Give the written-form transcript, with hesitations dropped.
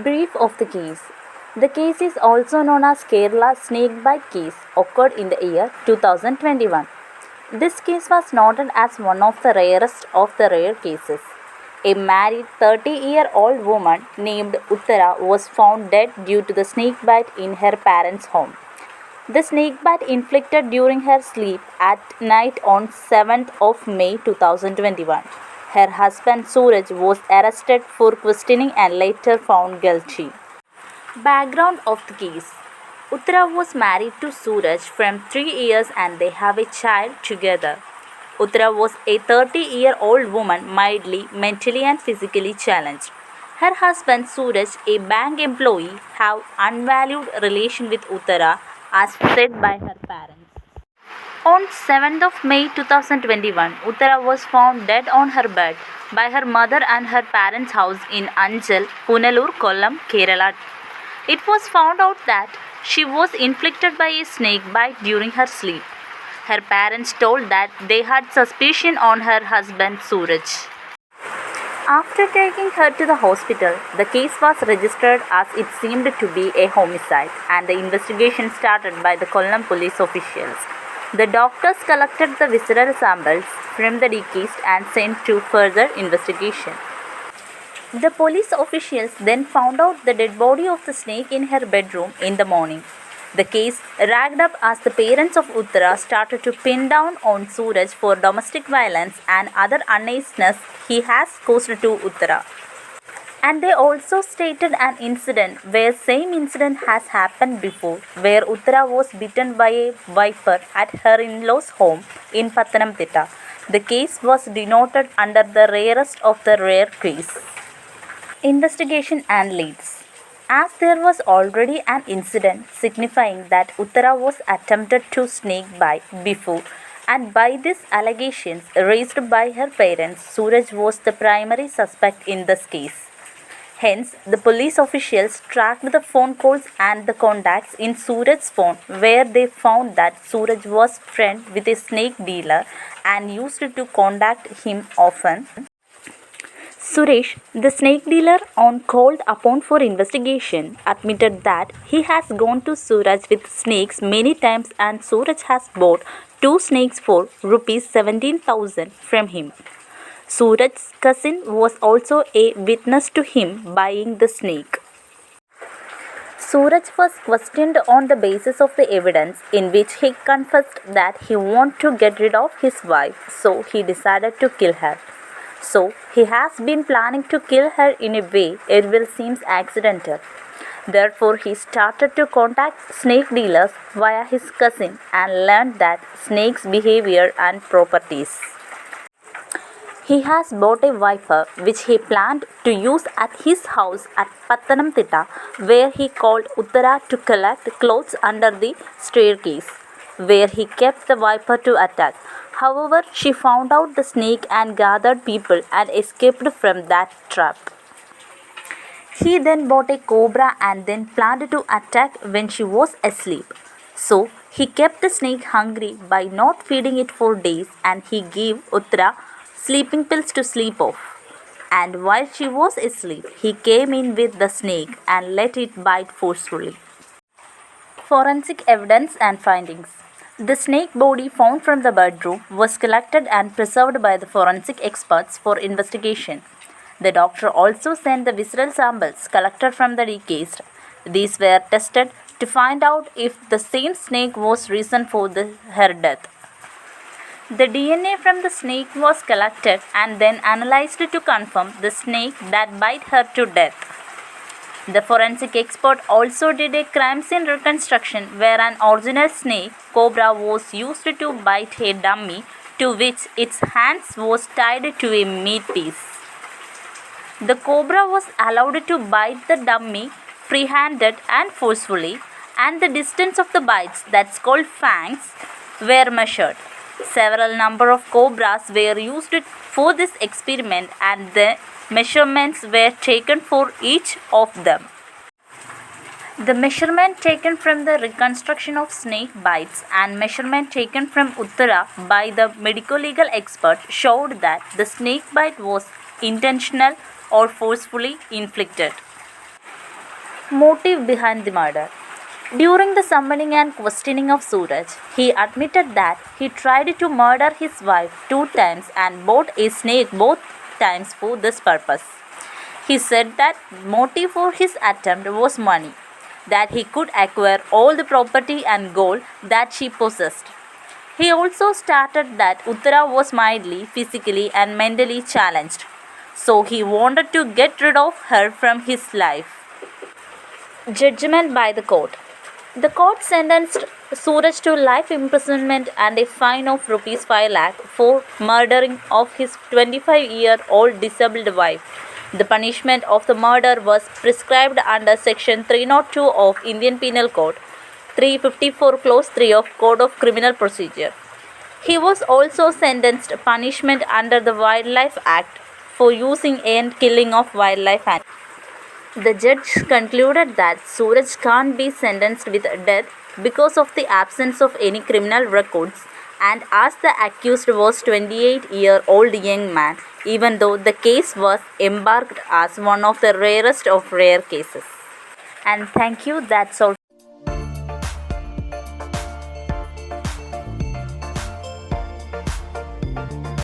Brief of the case. The case is also known as Kerala snake bite case, occurred in the year 2021. This case was noted as one of the rarest of the rare cases. A married 30-year-old woman named Uttara was found dead due to the snake bite in her parents' home. The snake bite inflicted during her sleep at night on 7th of May 2021. Her husband Suraj was arrested for questioning and later found guilty. Background of the case. Uttara was married to Suraj from 3 years and they have a child together. Uttara was a 30-year-old woman mildly mentally and physically challenged. Her husband Suraj, a bank employee, have unvalued relation with Uttara as said by her parents. On 7th of May 2021, Uttara was found dead on her bed by her mother and her parents' house in Anjal, Punalur, Kollam, Kerala. It was found out that she was inflicted by a snake bite during her sleep. Her parents told that they had suspicion on her husband Suraj. After taking her to the hospital, the case was registered as it seemed to be a homicide and the investigation started by the Kollam police officials. The doctors collected the visceral samples from the deceased and sent to further investigation. The police officials then found out the dead body of the snake in her bedroom in the morning. The case racked up as the parents of Uttara started to pin down on Suraj for domestic violence and other unawareness he has caused to Uttara. And they also stated an incident where same incident has happened before, where Uttara was bitten by a viper at her in-laws' home in Pathanamthitta. The case was denoted under the rarest of the rare case. Investigation and leads. As there was already an incident signifying that Uttara was attempted to snake bite before, and by these allegations raised by her parents, Suraj was the primary suspect in this case. Hence, the police officials tracked the phone calls and the contacts in Suraj's phone, where they found that Suraj was friend with a snake dealer and used to contact him often. Suresh, the snake dealer, on called upon for investigation, admitted that he has gone to Suraj with snakes many times and Suraj has bought 2 snakes for rupees 17,000 from him. Suraj's cousin was also a witness to him buying the snake. Suraj was questioned on the basis of the evidence, in which he confessed that he wanted to get rid of his wife, so he decided to kill her. So he has been planning to kill her in a way it will seem accidental. Therefore, he started to contact snake dealers via his cousin and learned that snakes' behavior and properties. He has bought a viper which he planned to use at his house at Pathanamthitta, where he called Uttara to collect clothes under the staircase, where he kept the viper to attack. However, she found out the snake and gathered people and escaped from that trap. He then bought a cobra and then planned to attack when she was asleep. So, he kept the snake hungry by not feeding it for days and he gave Uttara sleeping pills to sleep off. And while she was asleep, he came in with the snake and let it bite forcefully. Forensic evidence and findings. The snake body found from the bedroom was collected and preserved by the forensic experts for investigation. The doctor also sent the visceral samples collected from the deceased. These were tested to find out if the same snake was reason for her death. The DNA from the snake was collected and then analyzed to confirm the snake that bit her to death. The forensic expert also did a crime scene reconstruction where an original snake cobra was used to bite a dummy to which its hands was tied to a meat piece. The cobra was allowed to bite the dummy free-handed and forcefully, and the distance of the bites, that's called fangs, were measured. Several number of cobras were used for this experiment and the measurements were taken for each of them. The measurement taken from the reconstruction of snake bites and measurement taken from Uttara by the medico-legal expert showed that the snake bite was intentional or forcefully inflicted. Motive behind the murder. During the summoning and questioning of Suraj, he admitted that he tried to murder his wife 2 times and bought a snake both times for this purpose. He said that motive for his attempt was money, that he could acquire all the property and gold that she possessed. He also stated that Uttara was mildly physically and mentally challenged, so he wanted to get rid of her from his life. Judgment by the court. The court sentenced Suraj to life imprisonment and a fine of rupees 5 lakh for murdering of his 25-year-old disabled wife. The punishment of the murder was prescribed under Section 302 of Indian Penal Code, 354 Clause 3 of Code of Criminal Procedure. He was also sentenced punishment under the Wildlife Act for using and killing of wildlife animals. The judge concluded that Suraj can't be sentenced with death because of the absence of any criminal records, and as the accused was 28-year-old young man, even though the case was embarked as one of the rarest of rare cases. And thank you, that's all.